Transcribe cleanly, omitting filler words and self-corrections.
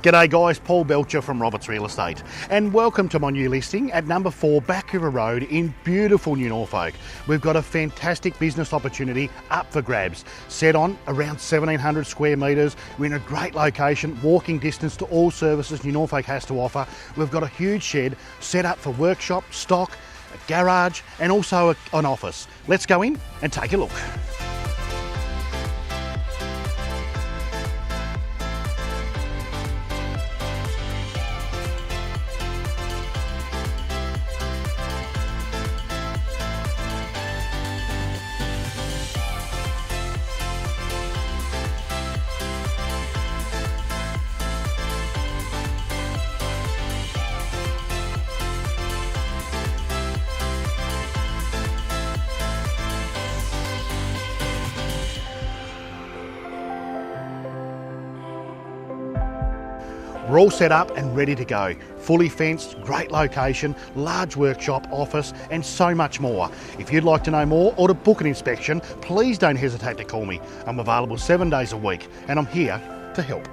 G'day guys, Paul Belcher from Roberts Real Estate and welcome to my new listing at number 4 Back River Road in beautiful New Norfolk. We've got a fantastic business opportunity up for grabs, set on around 1700 square metres. We're in a great location, walking distance to all services New Norfolk has to offer. We've got a huge shed set up for workshop, stock, a garage and also an office. Let's go in and take a look. We're all set up and ready to go. Fully fenced, great location, large workshop, office, and so much more. If you'd like to know more or to book an inspection, please don't hesitate to call me. I'm available 7 days a week and I'm here to help.